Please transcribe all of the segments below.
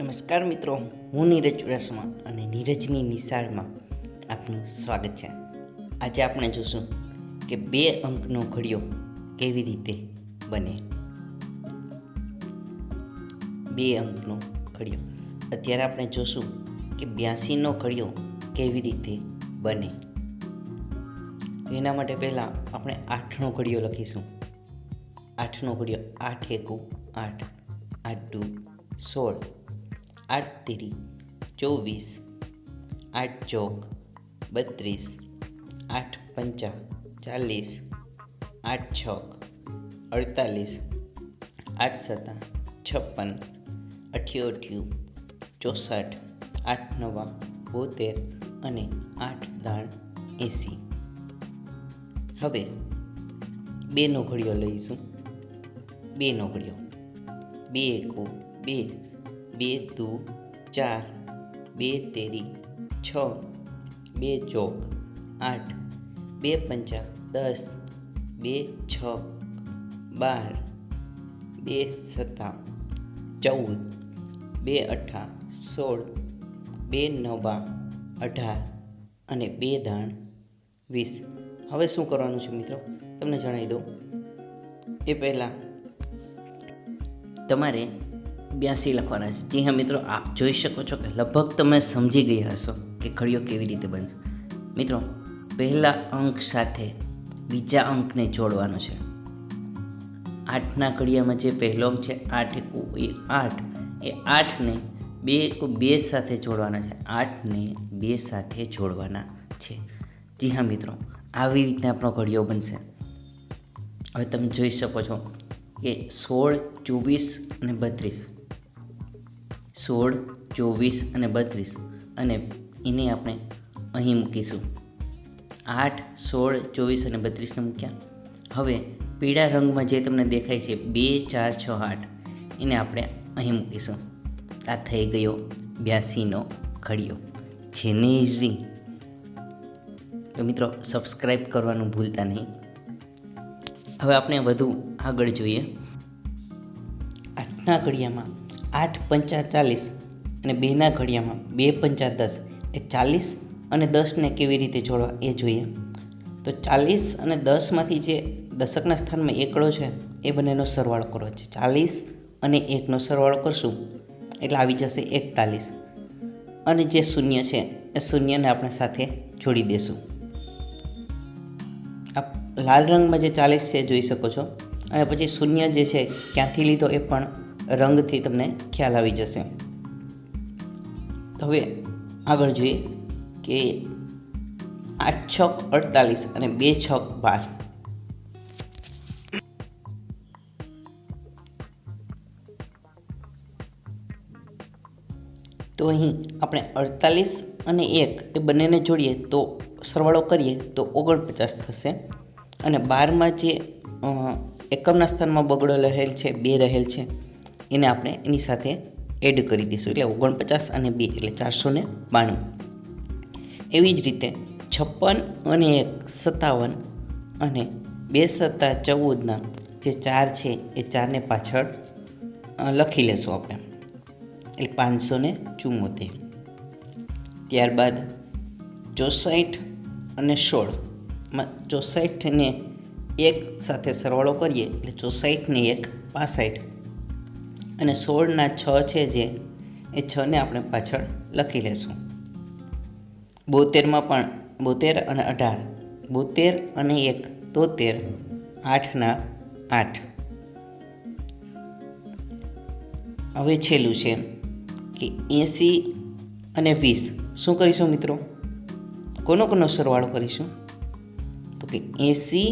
નમસ્કાર મિત્રો, હું નીરજ ચુડાસમા અને નીરજની નિશાળમાં આપનું સ્વાગત છે. આજે આપણે જોશું કે 2 અંકનો ઘડિયો કેવી રીતે બને. 2 અંકનો ઘડિયો. અત્યારે આપણે જોશું કે 82નો ઘડિયો કેવી રીતે બને. તો એના માટે પહેલાં આપણે 8નો ઘડિયો લખીશું. 8નો ઘડિયો 8 એકુ 8, 8 દુ 16, 8 તેરી 24, 8 ચોક 32, 8 પંચા 40, 8 છક 48, 8 સતા 56, 88, 64, 8 નવા 72 અને 8 દાણ 80. હવે 2નો ઘડિયો લઈશું. 2નો ઘડિયો 2 એકુ 2, 2 દુ 4, 2 તેરી 6, 2 ચોક 8, 2 પંચા 10, 2 છક 12, 2 સતા 14, 2 અઠા 16, 2 નવા 18 અને 2 દાણ 20. હવે શું કરવાનું છે મિત્રો, તમને જણાવી દઉં એ પહેલાં તમારે 82 લખવાના છે. જી હા મિત્રો, આપ જોઈ શકો છો કે લગભગ તમે સમજી ગયા હશો કે ઘડિયો કેવી રીતે બનશે. મિત્રો, પહેલા અંક સાથે બીજા અંકને જોડવાનો છે. 8ના ઘડિયામાં જે પહેલો અંક છે 8 એકુ 8, એ 8ને 2 એકુ 2 સાથે જોડવાના છે. 8ને 2 સાથે જોડવાના છે. જી હા મિત્રો, આવી રીતે આપણો ઘડિયો બનશે. હવે તમે જોઈ શકો છો કે 16, 24 અને 32, 16, 24 અને 32 અને એને આપણે અહીં મૂકીશું. 8, 16, 24 અને 32ને મૂક્યા. હવે પીળા રંગમાં જે તમને દેખાય છે 2, 4, 6, 8, એને આપણે અહીં મૂકીશું. આ થઈ ગયો 82નો ઘડિયો. છે ને ઇઝી? તો મિત્રો, સબસ્ક્રાઈબ કરવાનું ભૂલતા નહીં. હવે આપણે વધુ આગળ જોઈએ. 8ના ઘડિયામાં 8 પંચા 40 અને 2ના ઘડિયામાં 2 પંચા 10, એ 40 અને 10ને કેવી રીતે જોડવા એ જોઈએ. તો 40 અને 10માંથી જે દશકના સ્થાનમાં એકડો છે એ બંનેનો સરવાળો કરવો છે. 40 અને 1નો સરવાળો કરશું એટલે આવી જશે 41, અને જે શૂન્ય છે એ શૂન્યને આપણે સાથે જોડી દેશું. આ લાલ રંગમાં જે 40 છે જોઈ શકો છો, અને પછી શૂન્ય જે છે ક્યાંથી લીધો એ પણ રંગથી તમને ખ્યાલ આવી જશે. તો હવે આગળ જોઈએ કે 8 છક 48 અને 2 છક 12. તો અહીં આપણે 48 અને 1 એ બંનેને જોડીએ તો સરવાળો કરીએ તો 49 થશે. અને 12માં જે એકમના સ્થાનમાં બગડો રહેલ છે 2 રહેલ છે એને આપણે એની સાથે એડ કરી દઈશું, એટલે 49 અને 2 એટલે 492. એવી જ રીતે 56 અને 1 57 અને 2 સત્તા 14ના જે 4 છે એ 4ને પાછળ લખી લેશું આપણે, એટલે 574. ત્યારબાદ 64 અને 16માં 64 ને 1 સાથે સરવાળો કરીએ એટલે 64 ને 1 65, અને 16ના 6 છે જે એ 6ને આપણે પાછળ લખી લેશું. 72માં પણ 72 અને 18, 72 અને 1 73, 8ના 8. હવે છેલ્લું છે કે 80 અને 20. શું કરીશું મિત્રો? કોનો સરવાળો કરીશું? તો કે 80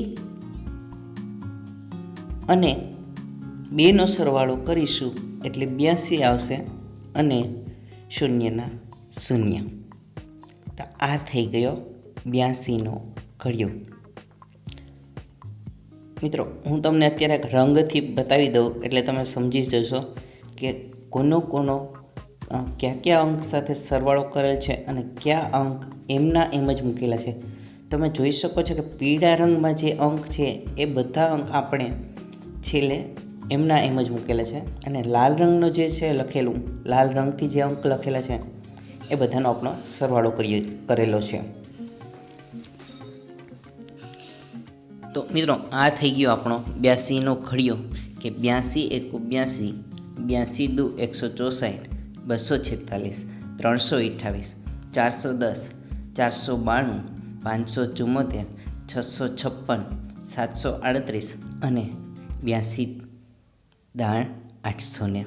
અને 2નો સરવાળો કરીશું એટલે 82 આવશે, અને શૂન્યના શૂન્ય. તો આ થઈ ગયો 82નો ઘડિયો. મિત્રો, હું તમને અત્યારે રંગથી બતાવી દઉં એટલે તમે સમજી જશો કે કોનો કયા અંક સાથે સરવાળો કરેલ છે અને કયા અંક એમના એમ જ મૂકેલા છે. તમે જોઈ શકો છો કે પીળા રંગમાં જે અંક છે એ બધા અંક આપણે છેલ્લે એમના એમ જ મૂકેલા છે. અને લાલ રંગનો જે છે લખેલું, લાલ રંગથી જે અંક લખેલા છે એ બધાનો આપણો સરવાળો કરેલો છે. તો મિત્રો, આ થઈ ગયો આપણો 82નો ઘડિયો કે 82 એકુ 82, 82 દુ 164, 246, 328, 410, 492, 574, 656, 738 અને 82 દાણ 820.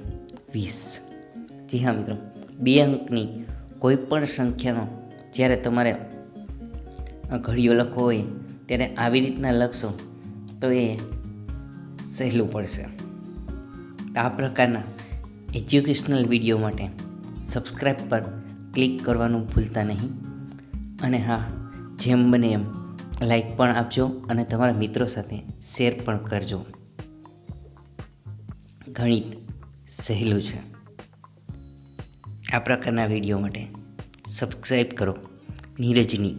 જી હા મિત્રો, 2 અંકની કોઈ પણ સંખ્યાનો જ્યારે તમારે ઘડિયો લખવો હોય ત્યારે આવી રીતના લખશો તો એ સહેલું પડશે. આ પ્રકારના એજ્યુકેશનલ વિડીયો માટે સબસ્ક્રાઈબ પર ક્લિક કરવાનું ભૂલતા નહીં. અને હા, જેમ બને એમ લાઈક પણ આપજો અને તમારા મિત્રો સાથે શેર પણ કરજો. ગણિત સહેલું છે. આ પ્રકારના વિડીયો માટે સબસ્ક્રાઈબ કરો નીરજની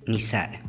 નિશાળ.